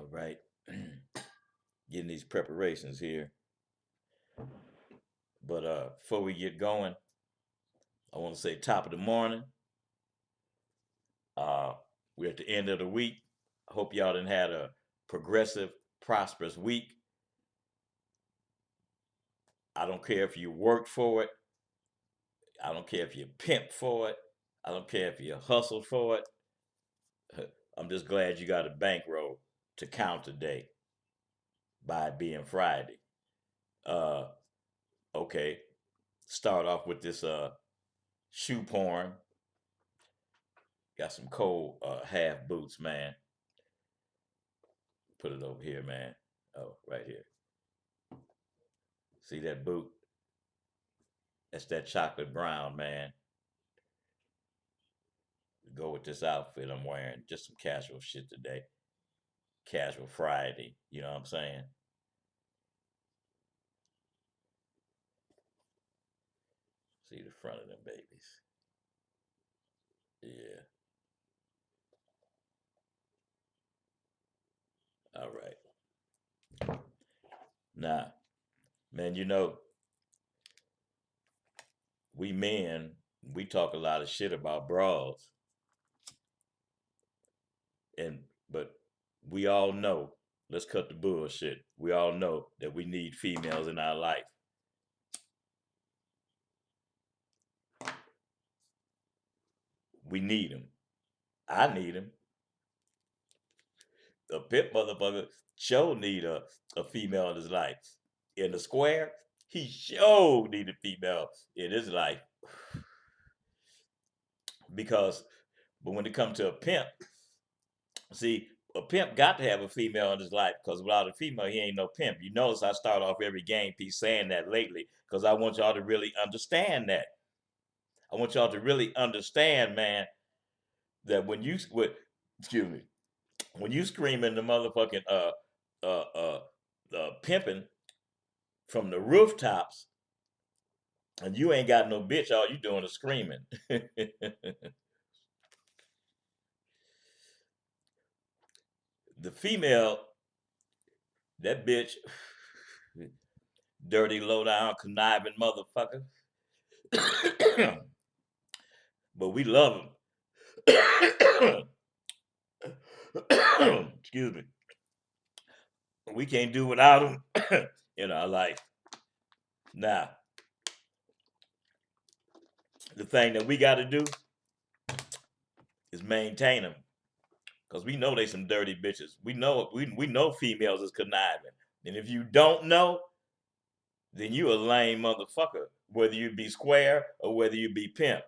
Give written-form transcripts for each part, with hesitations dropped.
All right. Getting these preparations here. But before we get going, I want to say top of the morning. Uh, we're at the end of the week. I hope y'all done had a progressive, prosperous week. I don't care if you worked for it. I don't care if you pimp for it. I don't care if you hustled for it. I'm just glad you got a bankroll to count today by it being Friday. Uh, okay. Start off with this shoe porn. Got some cold half boots, man. Put it over here, man. Oh, right here. See that boot? That's that chocolate brown, man. Go with this outfit I'm wearing. Just some casual shit today. Casual Friday. You know what I'm saying? See the front of them babies. Yeah. All right. Now, man, we men, we talk a lot of shit about bras. And but we all know, let's cut the bullshit. We all know that we need females in our life. We need them. I need them. A pit motherfucker sure need a female in his life. In the square, he sure need a female in his life. Because but when it comes to a pimp, see, a pimp got to have a female in his life because without a female, he ain't no pimp. You notice I start off every game piece saying that lately because I want y'all to really understand that. I want y'all to really understand, man, that excuse me, when you screaming the motherfucking uh uh pimping from the rooftops and you ain't got no bitch, all you doing is screaming. The female, that bitch, dirty, low down, conniving motherfucker. But we love them. Excuse me. We can't do without them in our life. Now, the thing that we got to do is maintain them. Because we know they some dirty bitches. We know females is conniving. And if you don't know, then you a lame motherfucker. Whether you be square or whether you be pimp.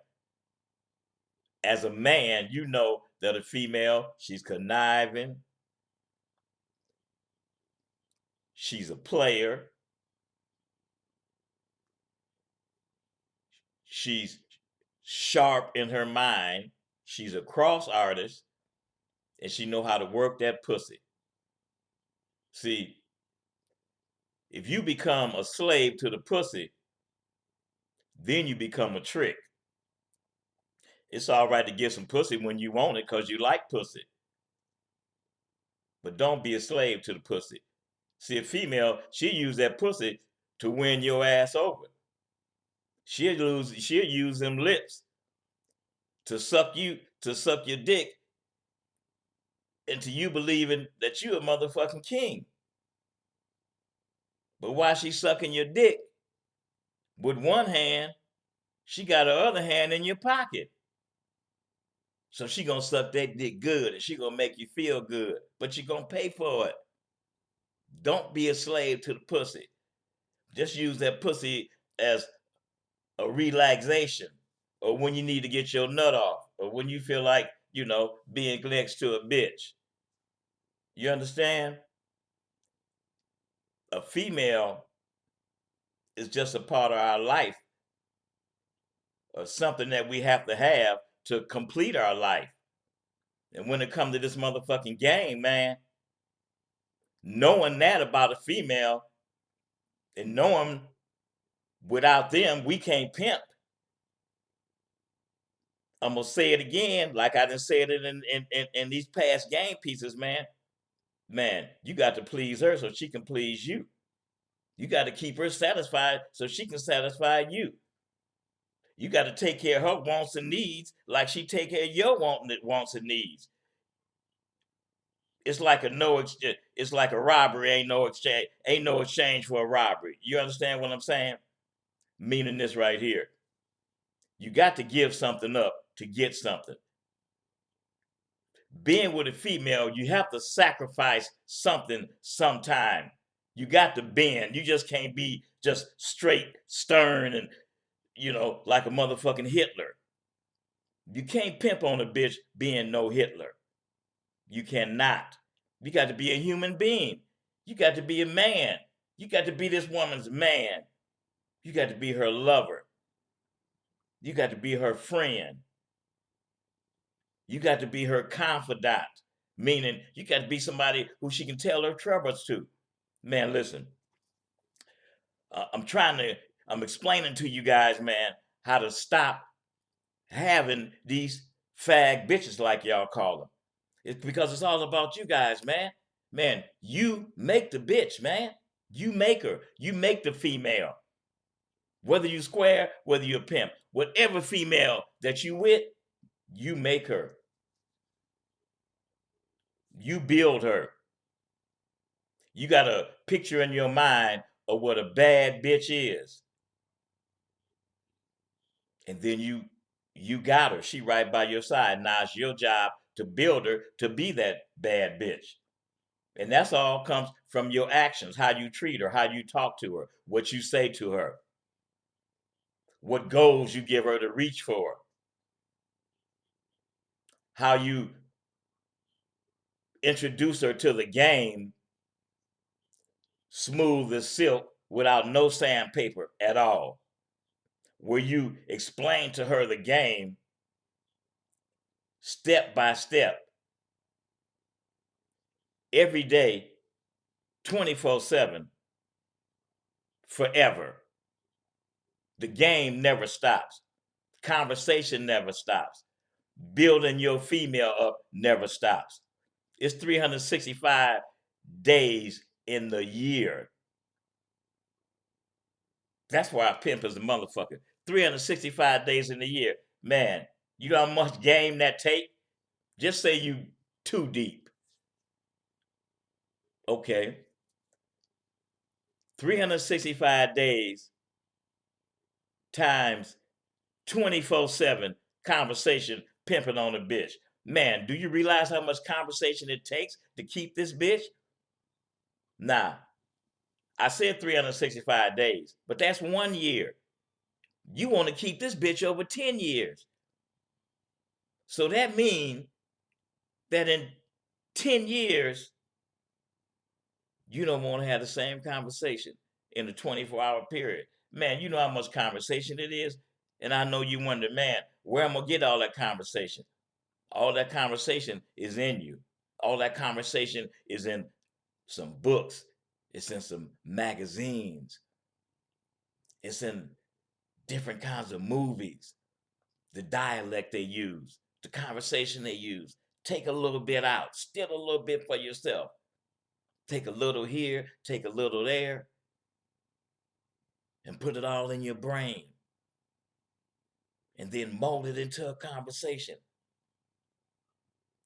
As a man, you know that a female, she's conniving, she's a player, she's sharp in her mind, she's a cross artist, and she know how to work that pussy. See, if you become a slave to the pussy, then you become a trick. It's all right to get some pussy when you want it because you like pussy. But don't be a slave to the pussy. See, a female, she use that pussy to win your ass over. She'll use them lips to suck your dick into you believing that you a motherfucking king. But while she's sucking your dick, with one hand, she got her other hand in your pocket. So she gonna suck that dick good and she gonna make you feel good, but you gonna pay for it. Don't be a slave to the pussy. Just use that pussy as a relaxation or when you need to get your nut off or when you feel like, being next to a bitch. You understand? A female is just a part of our life or something that we have to have to complete our life. And when it comes to this motherfucking game, man, knowing that about a female and knowing without them, we can't pimp. I'm gonna say it again, like I done said it in these past game pieces, man. Man, you got to please her so she can please you. You got to keep her satisfied so she can satisfy you. You got to take care of her wants and needs like she take care of your wants and needs. It's like a no exchange. It's like a robbery. Ain't no exchange. Ain't no exchange for a robbery. You understand what I'm saying? Meaning this right here. You got to give something up to get something. Being with a female, you have to sacrifice something sometime. You got to bend. You just can't be just straight, stern, and like a motherfucking Hitler. You can't pimp on a bitch being no Hitler. You cannot. You got to be a human being. You got to be a man. You got to be this woman's man. You got to be her lover. You got to be her friend. You got to be her confidant, meaning you got to be somebody who she can tell her troubles to. Man, listen, I'm explaining to you guys, man, how to stop having these fag bitches like y'all call them. It's because it's all about you guys, man. Man, you make the bitch, man. You make her. You make the female. Whether you square, whether you a pimp, whatever female that you with, you make her. You build her. You got a picture in your mind of what a bad bitch is. And then you got her. She right by your side. Now it's your job to build her to be that bad bitch. And that's all comes from your actions, how you treat her, how you talk to her, what you say to her, what goals you give her to reach for, how you introduce her to the game smooth as silk without no sandpaper at all. Where you explain to her the game step by step, every day, 24/7, forever. The game never stops. Conversation never stops. Building your female up never stops. It's 365 days in the year. That's why I pimp is a motherfucker. 365 days in the year. Man, you know how much game that take? Just say you too deep. Okay. 365 days times 24/7 conversation pimping on a bitch. Man, do you realize how much conversation it takes to keep this bitch? Nah, I said 365 days, but that's 1 year. You want to keep this bitch over 10 years. So that means that in 10 years, you don't want to have the same conversation in a 24-hour period. Man, you know how much conversation it is? And I know you wonder, man, where am I gonna get all that conversation? All that conversation is in you. All that conversation is in some books. It's in some magazines. It's in different kinds of movies. The dialect they use, the conversation they use. Take a little bit out, steal a little bit for yourself. Take a little here, take a little there, and put it all in your brain. And then mold it into a conversation.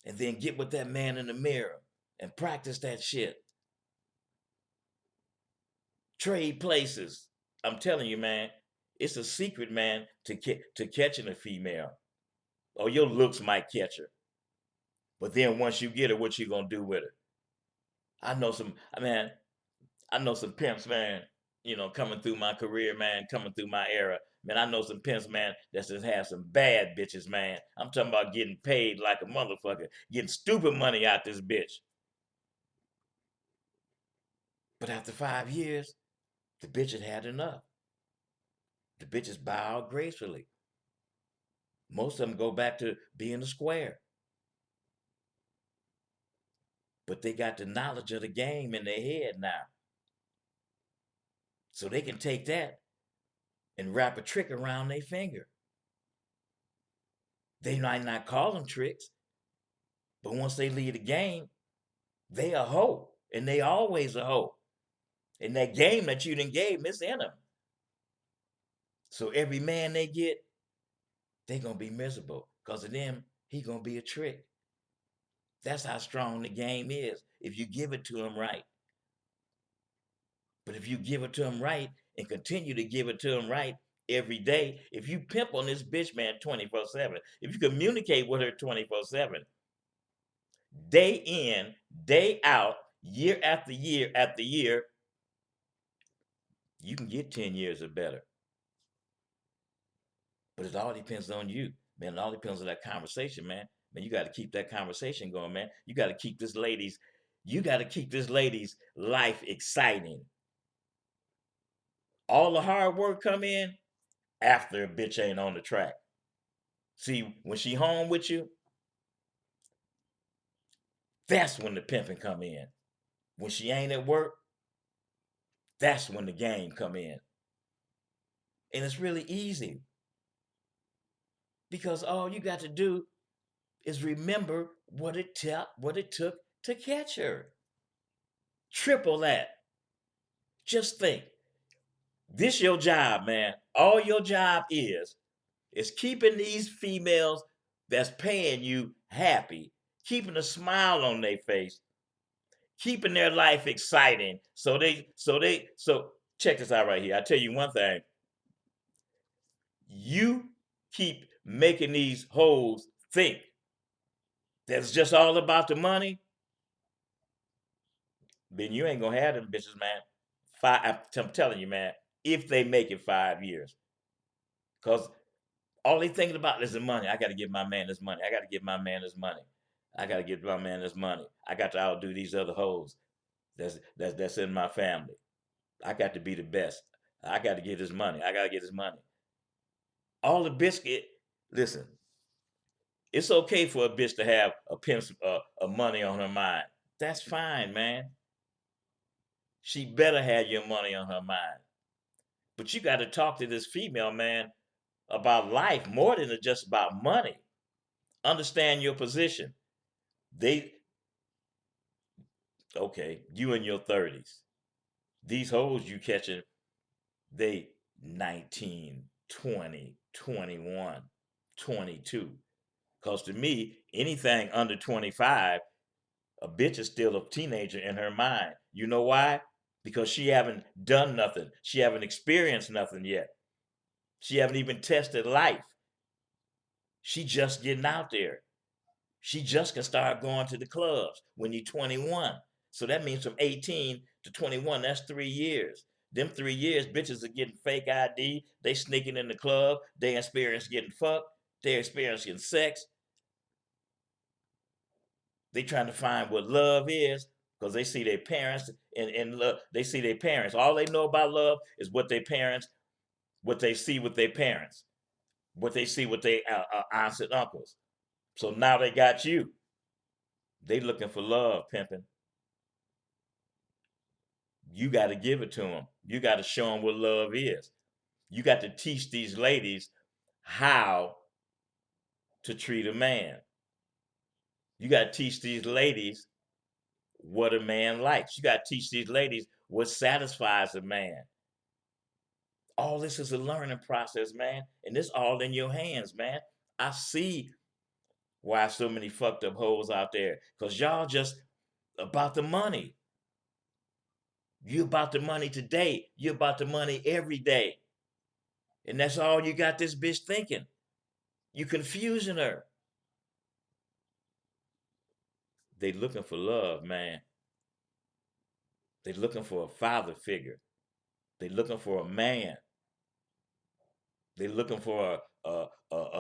And then get with that man in the mirror and practice that shit. Trade places. I'm telling you, man, it's a secret, man, to catching a female. Or your looks might catch her. But then once you get her, what you gonna do with her? I know some, man, I know some pimps, man, coming through my career, man, coming through my era. Man, I know some pimps, man, that just have some bad bitches, man. I'm talking about getting paid like a motherfucker, getting stupid money out this bitch. But after 5 years, the bitch had enough. The bitches bow out gracefully. Most of them go back to being a square. But they got the knowledge of the game in their head now. So they can take that and wrap a trick around their finger. They might not call them tricks, but once they leave the game, They a hoe, and they always a hoe. And that game that you done gave 'em, it's in them. So every man they get, they gonna be miserable. Because of them, he gonna be a trick. That's how strong the game is if you give it to him right. But if you give it to him right and continue to give it to him right every day, if you pimp on this bitch, man, 24/7, if you communicate with her 24/7, day in, day out, year after year after year, you can get 10 years or better. But it all depends on you, man. It all depends on that conversation, man. Man, you got to keep that conversation going, man. You got to keep this lady's life exciting. All the hard work come in after a bitch ain't on the track. See, when she home with you, that's when the pimping come in. When she ain't at work, that's when the game come in. And it's really easy because all you got to do is remember what it took to catch her. Triple that. Just think. This your job, man. All your job is keeping these females that's paying you happy, keeping a smile on their face, keeping their life exciting. So check this out right here. I tell you one thing. You keep making these hoes think that's just all about the money, then you ain't gonna have them bitches, man. I'm telling you, man, if they make it 5 years. Cause all they thinking about is the money. I gotta give my man this money. I gotta give my man this money. I gotta give my man this money. I got to outdo these other hoes that's in my family. I got to be the best. I got to get this money. I gotta get this money. All the biscuit. Listen, it's okay for a bitch to have a pimp's money on her mind. That's fine, man. She better have your money on her mind. But you got to talk to this female, man, about life more than just about money. Understand your position. They Okay, you in your 30s. These hoes you catching, they 19, 20, 21, 22. Cause to me, anything under 25, a bitch is still a teenager in her mind. You know why? Because she haven't done nothing. She haven't experienced nothing yet. She haven't even tested life. She just getting out there. She just can start going to the clubs when you're 21. So that means from 18 to 21, that's 3 years. Them 3 years, bitches are getting fake ID. They sneaking in the club. They experience getting fucked. They experiencing sex. They trying to find what love is because they see their parents and love. They see their parents. All they know about love is what their parents, what they see with their parents, what they see with their aunts and uncles. So now they got you. They looking for love, pimping. You got to give it to them. You got to show them what love is. You got to teach these ladies how to treat a man. You got to teach these ladies what a man likes. You got to teach these ladies what satisfies a man. All this is a learning process, man. And this all in your hands, man. I see why so many fucked up hoes out there. Because y'all just about the money. You about the money today. You about the money every day. And that's all you got this bitch thinking. You confusing her. They looking for love, man. They looking for a father figure. They looking for a man. They looking for a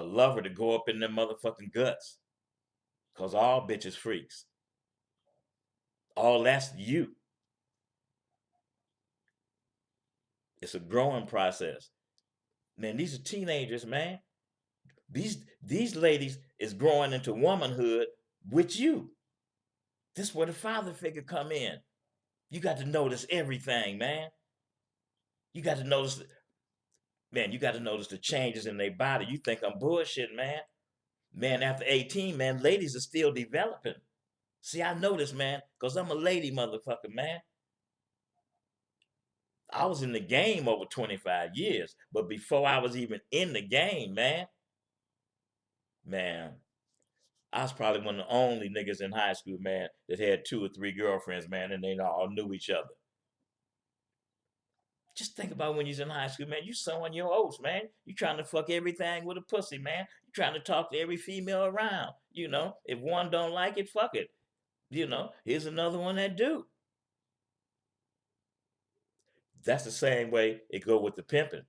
lover to go up in their motherfucking guts. Cause all bitches freaks. All that's you. It's a growing process. Man, these are teenagers, man. These ladies is growing into womanhood with you. This is where the father figure come in. You got to notice everything, man. You got to notice, man, you got to notice the changes in their body. You think I'm bullshit, man. Man, after 18, man, ladies are still developing. See, I know this, man, because I'm a lady motherfucker, man. I was in the game over 25 years, but before I was even in the game, man, I was probably one of the only niggas in high school, man, that had 2 or 3 girlfriends, man, and they all knew each other. Just think about when you was in high school, man. You sowing your oats, man. You trying to fuck everything with a pussy, man. You trying to talk to every female around. If one don't like it, fuck it. Here's another one that do. That's the same way it go with the pimping.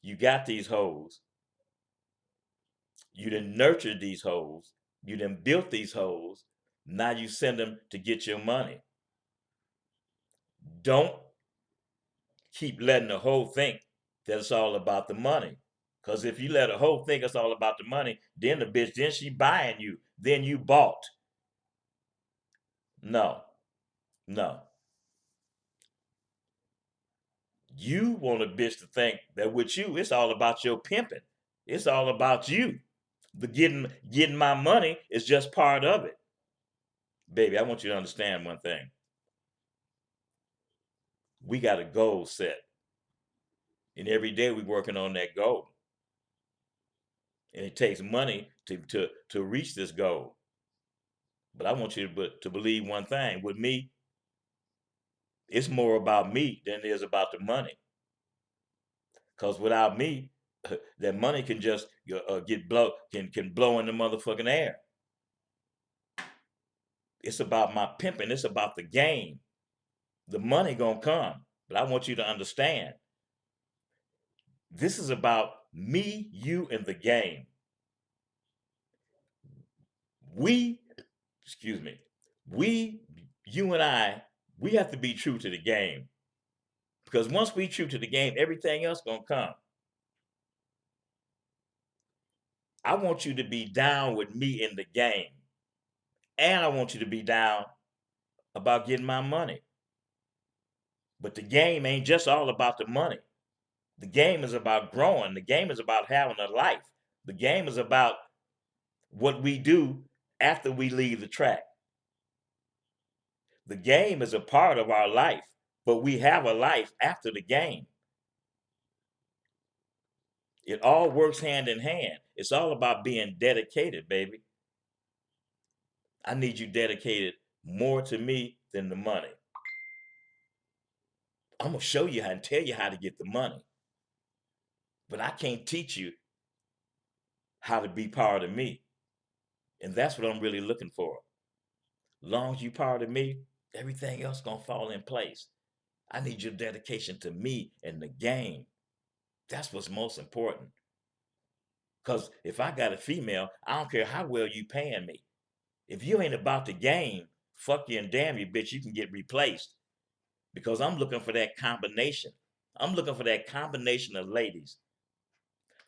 You got these hoes. You done nurtured these hoes. You done built these hoes. Now you send them to get your money. Don't keep letting the hoe think that it's all about the money. Because if you let a hoe think it's all about the money, then the bitch, then she buying you. Then you bought. No, no. You want a bitch to think that with you, it's all about your pimping. It's all about you. The getting my money is just part of it. Baby, I want you to understand one thing. We got a goal set. And every day we're working on that goal. And it takes money to reach this goal. But I want you to believe one thing. With me, it's more about me than it is about the money. Because without me, that money can just can blow in the motherfucking air. It's about my pimping. It's about the game. The money gonna come, but I want you to understand. This is about me, you, and the game. We, excuse me, we, you and I, we have to be true to the game. Because once we true to the game, everything else gonna come. I want you to be down with me in the game. And I want you to be down about getting my money. But the game ain't just all about the money. The game is about growing. The game is about having a life. The game is about what we do after we leave the track. The game is a part of our life, but we have a life after the game. It all works hand in hand. It's all about being dedicated, baby. I need you dedicated more to me than the money. I'm going to show you how and tell you how to get the money. But I can't teach you how to be part of me. And that's what I'm really looking for. Long as you part of me, everything else gonna fall in place. I need your dedication to me and the game. That's what's most important. Because if I got a female, I don't care how well you paying me. If you ain't about the game, fuck you and damn you, bitch, you can get replaced. Because I'm looking for that combination. I'm looking for that combination of ladies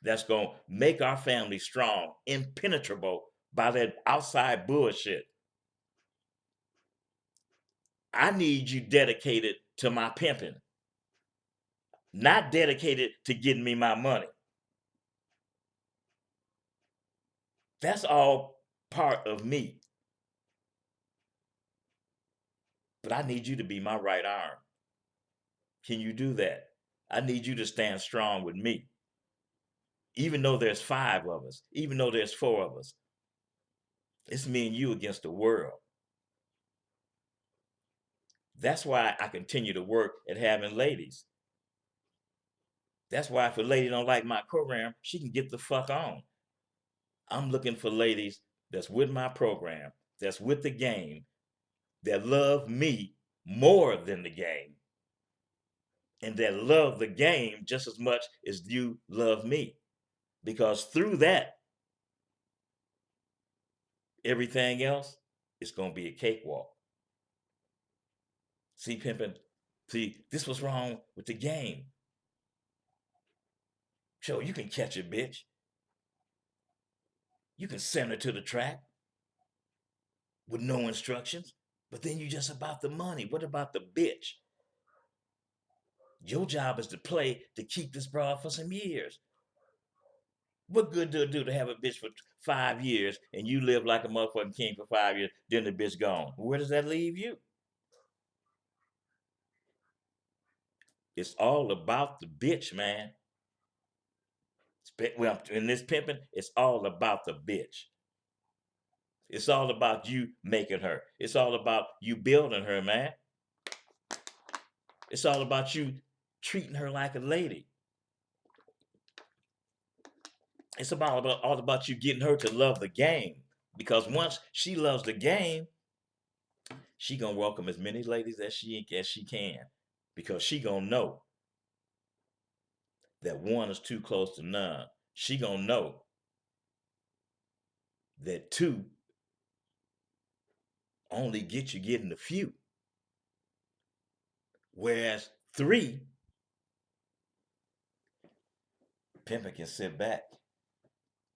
that's gonna make our family strong, impenetrable by that outside bullshit. I need you dedicated to my pimping, not dedicated to getting me my money. That's all part of me. But I need you to be my right arm. Can you do that? I need you to stand strong with me. Even though there's 5 of us, even though there's 4 of us, it's me and you against the world. That's why I continue to work at having ladies. That's why if a lady don't like my program, she can get the fuck on. I'm looking for ladies that's with my program, that's with the game, that love me more than the game, and that love the game just as much as you love me. Because through that, everything else is going to be a cakewalk. See, pimping, see, this was wrong with the game. Sure, you can catch a bitch. You can send her to the track with no instructions, but then you just about the money. What about the bitch? Your job is to play to keep this broad for some years. What good do it do to have a bitch for 5 years and you live like a motherfucking king for 5 years, then the bitch gone? Where does that leave you? It's all about the bitch, man. Well, in this pimping, it's all about the bitch. It's all about you making her. It's all about you building her, man. It's all about you treating her like a lady. It's all about you getting her to love the game. Because once she loves the game, she gonna welcome as many ladies as she can. Because she gonna know that one is too close to none. She gonna know that two only get you getting a few. Whereas three, pimping can sit back.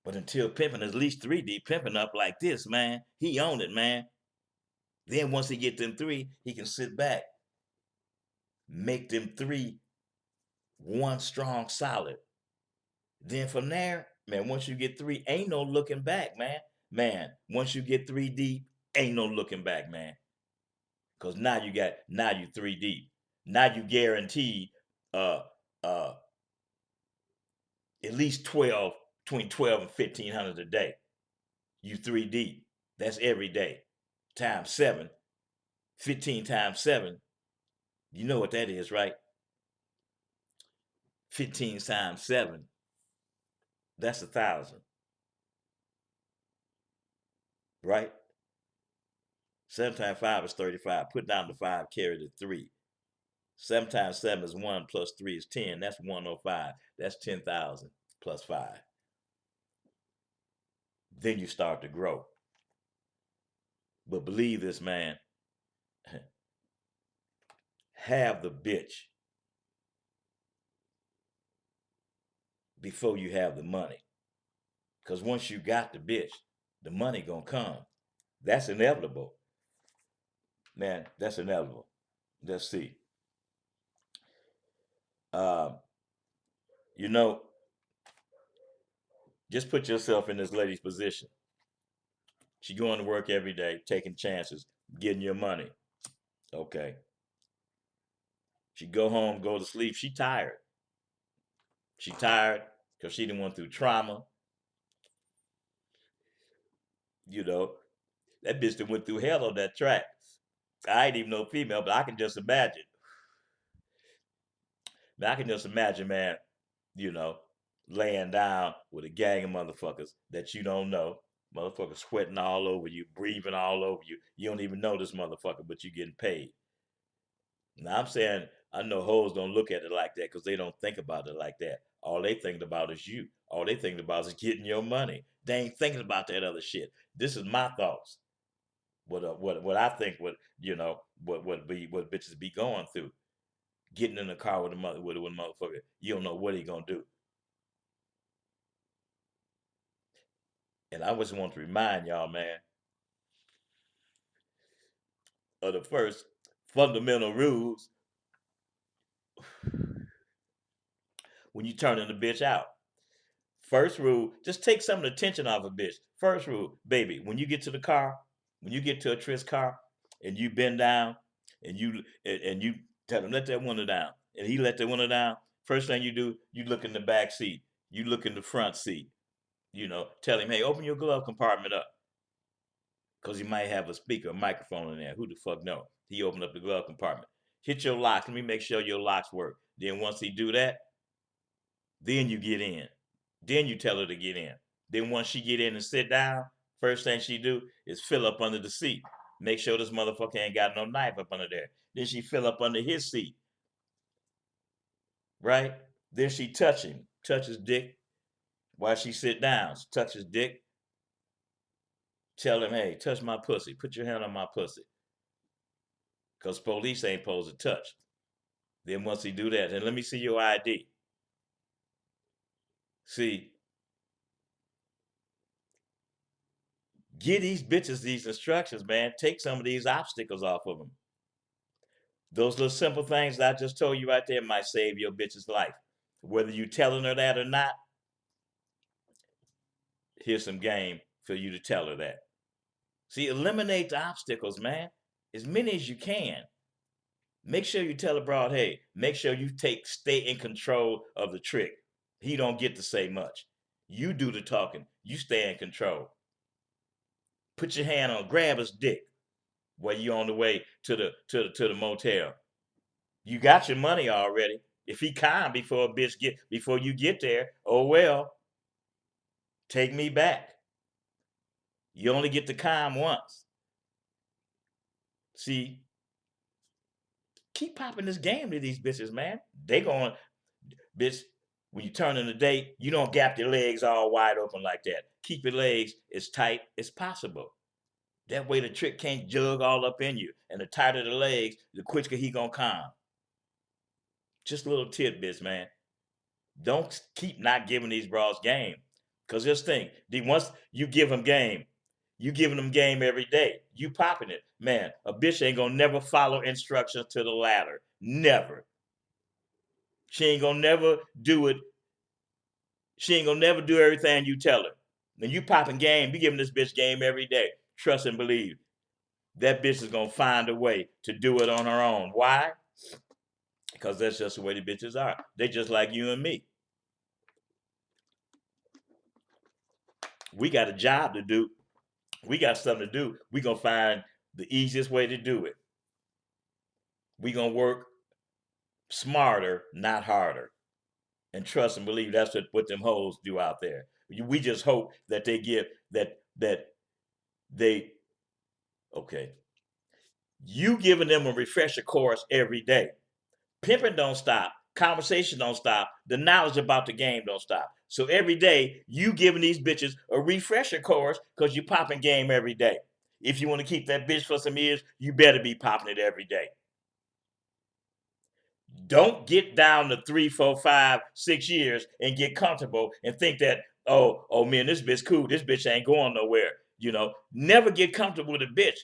But until pimping is at least 3D, pimping up like this, man, he own it, man. Then once he get them three, he can sit back, make them three one strong solid. Then from there, man, once you get three, ain't no looking back, man. Man, once you get 3D, ain't no looking back, man. Cause now you 3D. Now you guaranteed uh uh at least 12, between 12 and 1500 a day. You 3D. That's every day. Times seven. 15 times seven. You know what that is, right? 15 times seven. That's 1,000. Right? 7 times 5 is 35. Put down the 5, carry the 3. 7 times 7 is 1 plus 3 is 10. That's 105. That's 10,000 plus 5. Then you start to grow. But believe this, man. Have the bitch before you have the money. Because once you got the bitch, the money gonna come. That's inevitable. Man, that's inevitable. Let's see. Um, you know, just put yourself in this lady's position. She going to work every day, taking chances, getting your money. Okay. She go home, go to sleep. She tired. She tired because she done went through trauma. You know, that bitch that went through hell on that track. I ain't even no female, but I can just imagine. Man, I can just imagine, man, you know, laying down with a gang of motherfuckers that you don't know. Motherfuckers sweating all over you, breathing all over you. You don't even know this motherfucker, but you getting paid. Now I'm saying I know hoes don't look at it like that because they don't think about it like that. All they think about is you. All they think about is getting your money. They ain't thinking about that other shit. This is my thoughts. What I think what bitches be going through. Getting in the car with a motherfucker. You don't know what he gonna do. And I just want to remind y'all, man, of the first fundamental rules when you turning the bitch out. First rule, just take some of the tension off a bitch. First rule, baby, when you get to the car, when you get to a Tris car, and you bend down, and you tell him let that window down, and he let the window down. First thing you do, you look in the back seat, you look in the front seat. Tell him, hey, open your glove compartment up, cause he might have a speaker, a microphone in there. Who the fuck know? He opened up the glove compartment. Hit your locks. Let me make sure your locks work. Then once he do that, then you get in. Then you tell her to get in. Then once she get in and sit down, first thing she do is fill up under the seat. Make sure this motherfucker ain't got no knife up under there. Then she fill up under his seat, right? Then she touch his dick while she sit down. She touch his dick. Tell him, hey, touch my pussy. Put your hand on my pussy. Because police ain't supposed to touch. Then once he do that, then let me see your ID. See, give these bitches these instructions, man. Take some of these obstacles off of them. Those little simple things that I just told you right there might save your bitch's life. Whether you telling her that or not, here's some game for you to tell her that. See, eliminate the obstacles, man. As many as you can. Make sure you tell the broad, hey, make sure you stay in control of the trick. He don't get to say much. You do the talking. You stay in control. Put your hand on, grab his dick while you on the way to the motel. You got your money already. If he calm before you get there, oh well, take me back. You only get to calm once. See, keep popping this game to these bitches, man. They going, bitch, when you turn in the date, you don't gap your legs all wide open like that. Keep your legs as tight as possible. That way the trick can't jug all up in you. And the tighter the legs, the quicker he gonna calm. Just little tidbits, man. Don't keep not giving these bras game. Because just think, once you give them game, you giving them game every day. You popping it. Man, a bitch ain't gonna never follow instructions to the ladder. Never. She ain't gonna never do it. She ain't gonna never do everything you tell her. When you popping game, you giving this bitch game every day. Trust and believe. That bitch is gonna find a way to do it on her own. Why? Because that's just the way the bitches are. They just like you and me. We got a job to do. We got something to do. We gonna find the easiest way to do it. We gonna work smarter, not harder. And trust and believe that's what them hoes do out there. We just hope that they give that they okay. You giving them a refresher course every day. Pimping don't stop. Conversation don't stop. The knowledge about the game don't stop. So every day you giving these bitches a refresher course because you popping game every day. If you want to keep that bitch for some years, you better be popping it every day. Don't get down to 3, 4, 5, 6 years and get comfortable and think that, oh man, this bitch cool. This bitch ain't going nowhere. Never get comfortable with a bitch.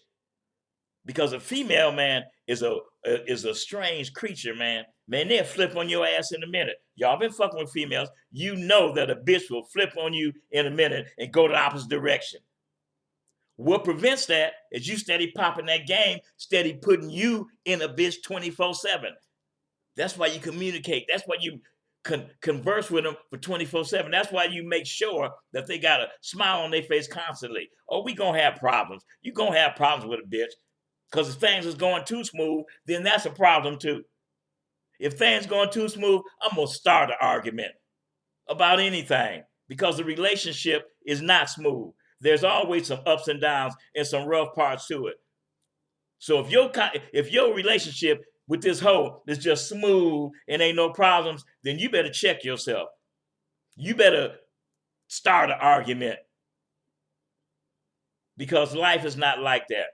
Because a female, man, is a strange creature, man. Man, they'll flip on your ass in a minute. Y'all been fucking with females. You know that a bitch will flip on you in a minute and go the opposite direction. What prevents that is you steady popping that game, steady putting you in a bitch 24/7. That's why you communicate. That's why you converse with them for 24/7. That's why you make sure that they got a smile on their face constantly. Oh, we gonna have problems. You gonna have problems with a bitch. Because if things is going too smooth, then that's a problem too. If things going too smooth, I'm going to start an argument about anything because the relationship is not smooth. There's always some ups and downs and some rough parts to it. So if your relationship with this hoe is just smooth and ain't no problems, then you better check yourself. You better start an argument because life is not like that.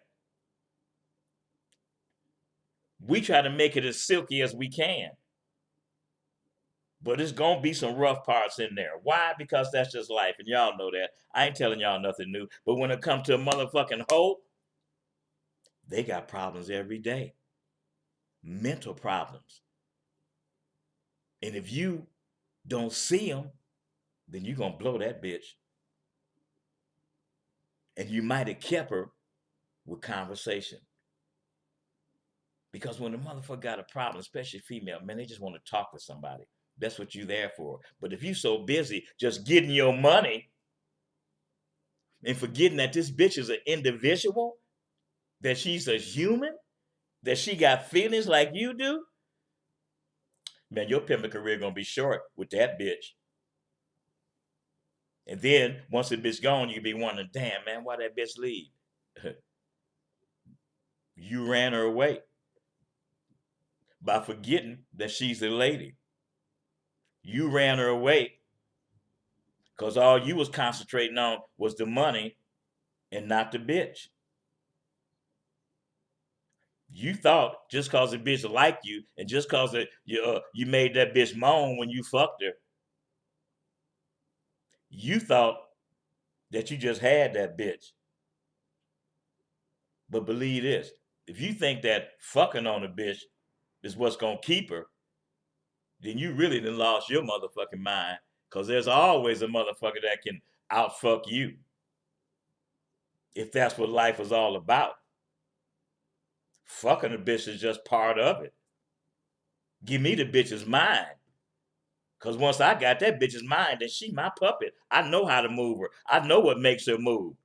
We try to make it as silky as we can. But it's going to be some rough parts in there. Why? Because that's just life. And y'all know that. I ain't telling y'all nothing new. But when it comes to a motherfucking hoe, they got problems every day. Mental problems. And if you don't see them, then you're going to blow that bitch. And you might have kept her with conversation. Because when the motherfucker got a problem, especially female, man, they just want to talk to somebody. That's what you're there for. But if you so busy just getting your money and forgetting that this bitch is an individual, that she's a human, that she got feelings like you do, man, your pimping career gonna be short with that bitch. And then once the bitch gone, you be wondering, damn, man, why that bitch leave? You ran her away by forgetting that she's a lady. You ran her away because all you was concentrating on was the money and not the bitch. You thought just because the bitch liked you and just because you made that bitch moan when you fucked her, you thought that you just had that bitch. But believe this, if you think that fucking on a bitch is what's gonna keep her, then you really done lost your motherfucking mind. Cause there's always a motherfucker that can outfuck you. If that's what life is all about. Fucking a bitch is just part of it. Give me the bitch's mind. Because once I got that bitch's mind, then she my puppet. I know how to move her. I know what makes her move.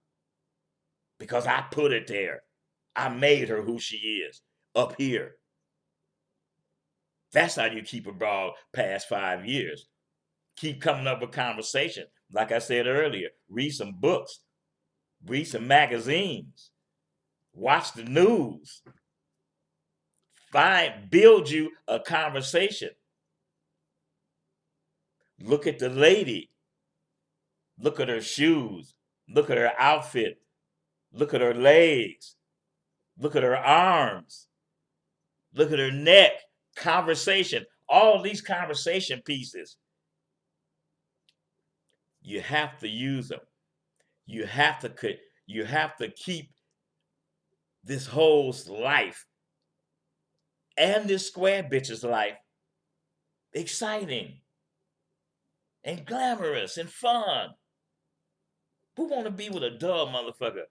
Because I put it there. I made her who she is up here. That's how you keep a broad past 5 years. Keep coming up with conversation. Like I said earlier, read some books, read some magazines, watch the news. Build you a conversation. Look at the lady. Look at her shoes. Look at her outfit. Look at her legs. Look at her arms. Look at her neck. Conversation. All these conversation pieces. You have to use them. You have to keep this whole life and this square bitch's life exciting and glamorous and fun. Who want to be with a dull motherfucker?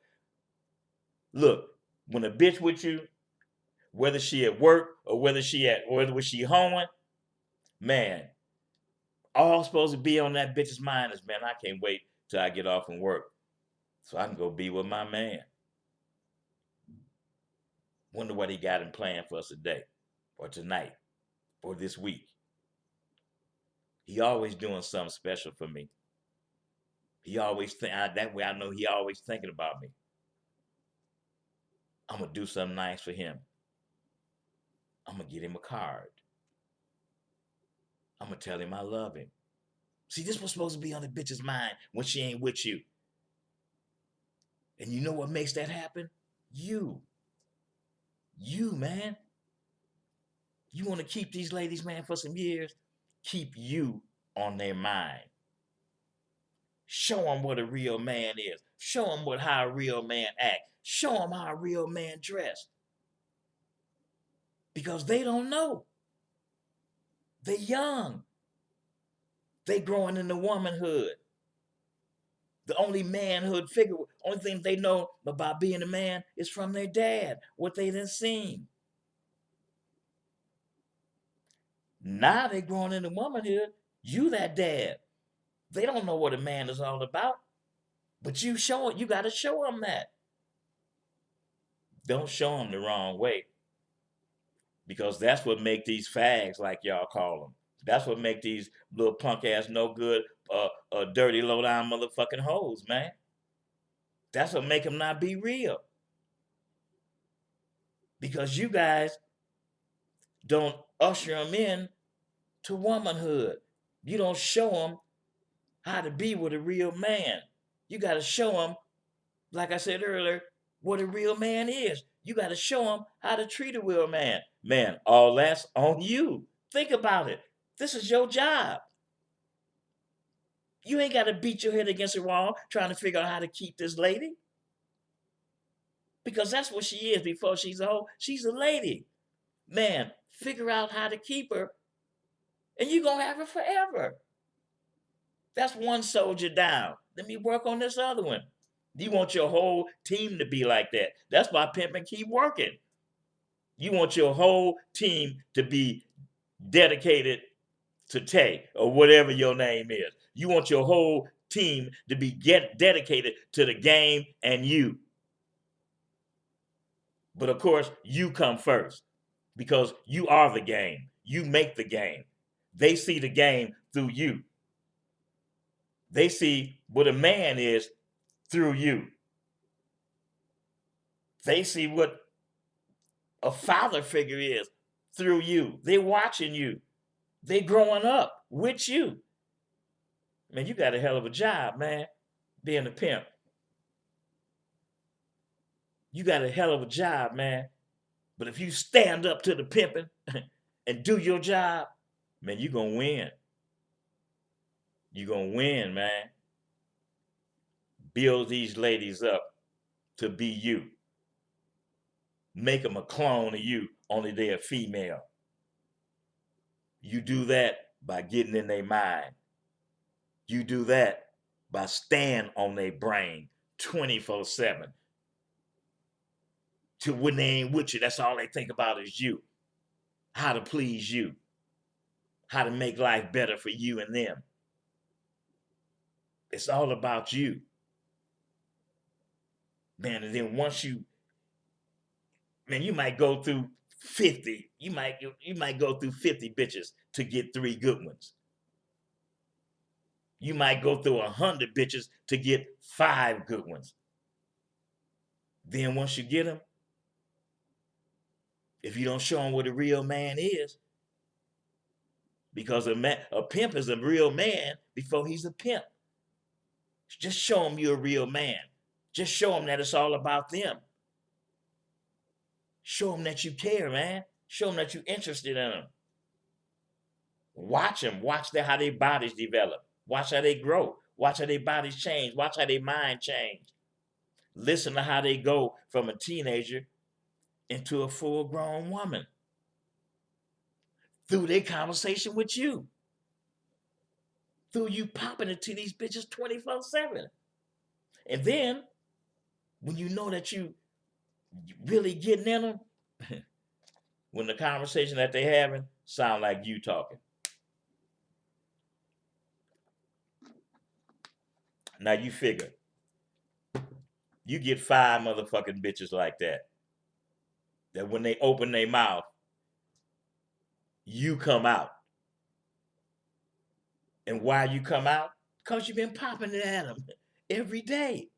Look, when a bitch with you, whether she at work or whether she home, man, all supposed to be on that bitch's mind is, man, I can't wait till I get off from work so I can go be with my man. Wonder what he got in plan for us today or tonight or this week. He always doing something special for me. He always that way I know he always thinking about me. I'm gonna do something nice for him. I'm gonna get him a card. I'm gonna tell him I love him. See, this was supposed to be on the bitch's mind when she ain't with you. And you know what makes that happen? You, man. You want to keep these ladies, man, for some years? Keep you on their mind. Show them what a real man is. Show them how a real man act. Show them how a real man dress. Because they don't know. They young. They growing into womanhood. The only manhood figure, only thing they know about being a man is from their dad, what they done seen. Now they growing into womanhood. You that dad. They don't know what a man is all about. But you got to show them that. Don't show them the wrong way. Because that's what make these fags, like y'all call them. That's what make these little punk ass, no good, dirty, low down motherfucking hoes, man. That's what make them not be real. Because you guys don't usher them in to womanhood. You don't show them how to be with a real man. You got to show them, like I said earlier, what a real man is. You got to show them how to treat a real man. Man, all that's on you. Think about it. This is your job. You ain't got to beat your head against the wall trying to figure out how to keep this lady. Because that's what she is before she's a hoe. She's a lady. Man, figure out how to keep her and you're going to have her forever. That's one soldier down. Let me work on this other one. You want your whole team to be like that. That's why pimping keep working. You want your whole team to be dedicated to Tay or whatever your name is. You want your whole team to be dedicated to the game and you. But of course, you come first because you are the game. You make the game. They see the game through you. They see what a man is through you. They see what a father figure is through you. They watching you. They growing up with you. Man, you got a hell of a job, man, being a pimp. You got a hell of a job, man. But if you stand up to the pimping and do your job, man, you're going to win. You're going to win, man. Build these ladies up to be you. Make them a clone of you, only they're female. You do that by getting in their mind. You do that by staying on their brain 24/7. To when they ain't with you, that's all they think about is you. How to please you. How to make life better for you and them. It's all about you. Man, and then once you, man, you might go through 50. You might go through 50 bitches to get 3 good ones. You might go through 100 bitches to get 5 good ones. Then once you get them, if you don't show them what a real man is, because a pimp is a real man before he's a pimp. Just show them you're a real man. Just show them that it's all about them. Show them that you care, man. Show them that you're interested in them. Watch them. Watch how their bodies develop. Watch how they grow. Watch how their bodies change. Watch how their mind change. Listen to how they go from a teenager into a full-grown woman through their conversation with you. Through you popping into these bitches 24/7. And then, when you know that you really getting in them, when the conversation that they having sound like you talking. Now you figure, you get 5 motherfucking bitches like that when they open their mouth, you come out. And why you come out? Because you've been popping it at them every day.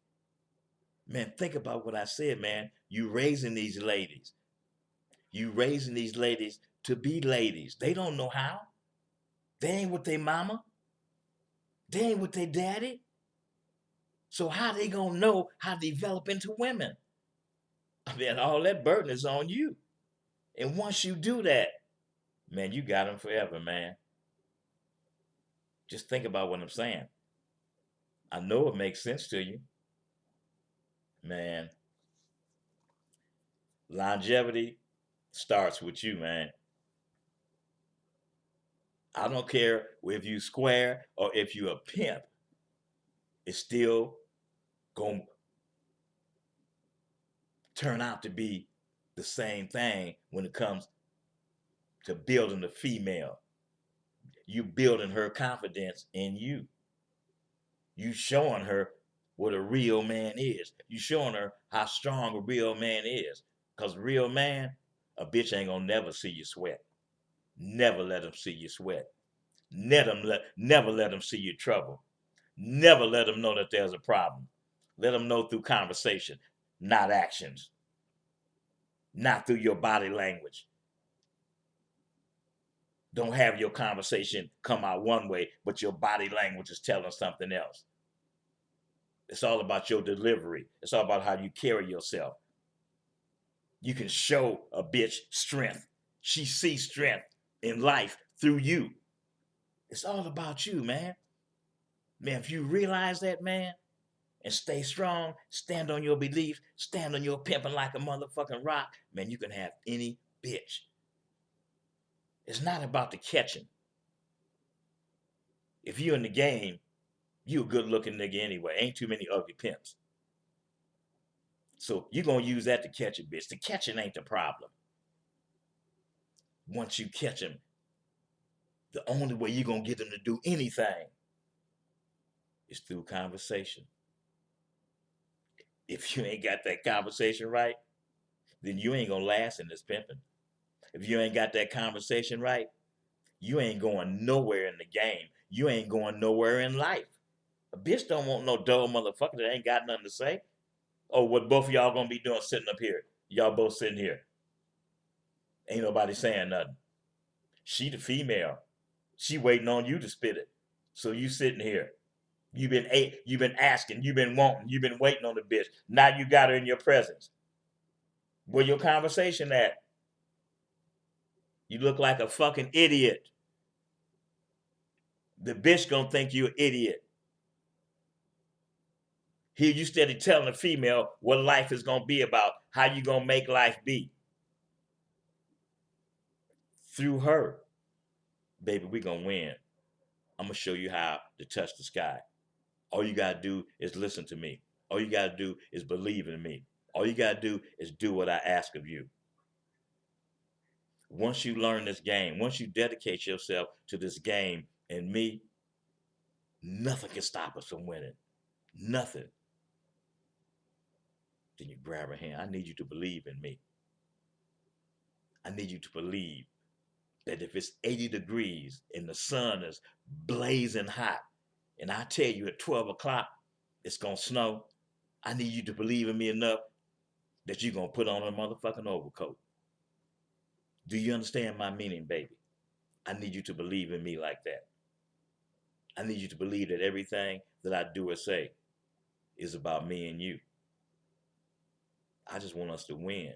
Man, think about what I said, man. You raising these ladies. You raising these ladies to be ladies. They don't know how. They ain't with their mama. They ain't with their daddy. So how they gonna know how to develop into women? I mean, all that burden is on you. And once you do that, man, you got them forever, man. Just think about what I'm saying. I know it makes sense to you. Man, longevity starts with you, man. I don't care if you square or if you a pimp. It's still going to turn out to be the same thing when it comes to building the female. You building her confidence in you. You showing her what a real man is. You showing her how strong a real man is. Because a real man, a bitch ain't gonna never see you sweat. Never let them see you sweat. Never let them see you trouble. Never let them know that there's a problem. Let them know through conversation, not actions. Not through your body language. Don't have your conversation come out one way, but your body language is telling something else. It's all about your delivery. It's all about how you carry yourself. You can show a bitch strength. She sees strength in life through you. It's all about you, man. Man, if you realize that, man, and stay strong, stand on your belief, stand on your pimping like a motherfucking rock, man, you can have any bitch. It's not about the catching. If you in the game, you a good looking nigga anyway. Ain't too many ugly pimps. So you're going to use that to catch a bitch. The catching ain't the problem. Once you catch them, the only way you're going to get them to do anything is through conversation. If you ain't got that conversation right, then you ain't going to last in this pimping. If you ain't got that conversation right, you ain't going nowhere in the game. You ain't going nowhere in life. A bitch don't want no dull motherfucker that ain't got nothing to say. Oh, what both of y'all gonna be doing sitting up here? Y'all both sitting here. Ain't nobody saying nothing. She the female. She waiting on you to spit it. So you sitting here. You've been asking, you've been wanting, you've been waiting on the bitch. Now you got her in your presence. Where your conversation at? You look like a fucking idiot. The bitch gonna think you an idiot. Here you steady telling the female what life is gonna be about, how you gonna make life be. Through her, baby, we gonna win. I'm gonna show you how to touch the sky. All you got to do is listen to me. All you got to do is believe in me. All you got to do is do what I ask of you. Once you learn this game, once you dedicate yourself to this game and me, nothing can stop us from winning. Nothing. Then you grab her hand. I need you to believe in me. I need you to believe that if it's 80 degrees and the sun is blazing hot, and I tell you at 12 o'clock it's going to snow, I need you to believe in me enough that you're going to put on a motherfucking overcoat. Do you understand my meaning, baby? I need you to believe in me like that. I need you to believe that everything that I do or say is about me and you. I just want us to win.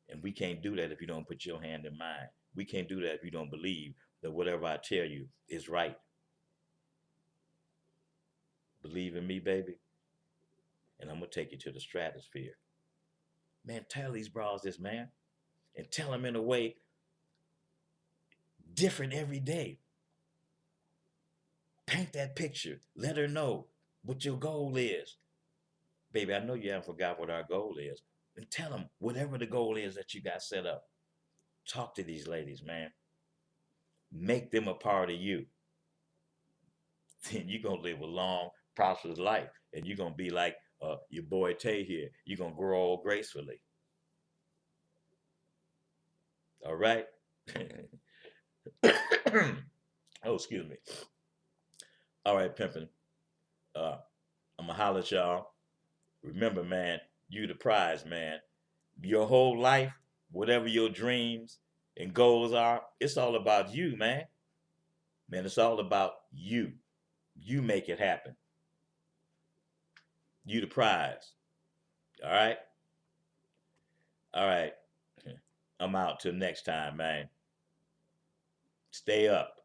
And we can't do that if you don't put your hand in mine. We can't do that if you don't believe that whatever I tell you is right. Believe in me, baby, and I'm going to take you to the stratosphere. Man, tell these bras this, man, and tell them in a way different every day. Paint that picture. Let her know what your goal is. Baby, I know you haven't forgot what our goal is. And tell them whatever the goal is that you got set up. Talk to these ladies, man. Make them a part of you. Then you're going to live a long, prosperous life. And you're going to be like your boy Tay here. You're going to grow old gracefully. All right? Oh, excuse me. All right, pimping. I'm going to holler at y'all. Remember, man, you the prize, man. Your whole life, whatever your dreams and goals are, it's all about you, man. Man, it's all about you. You make it happen. You the prize. All right? All right. I'm out till next time, man. Stay up.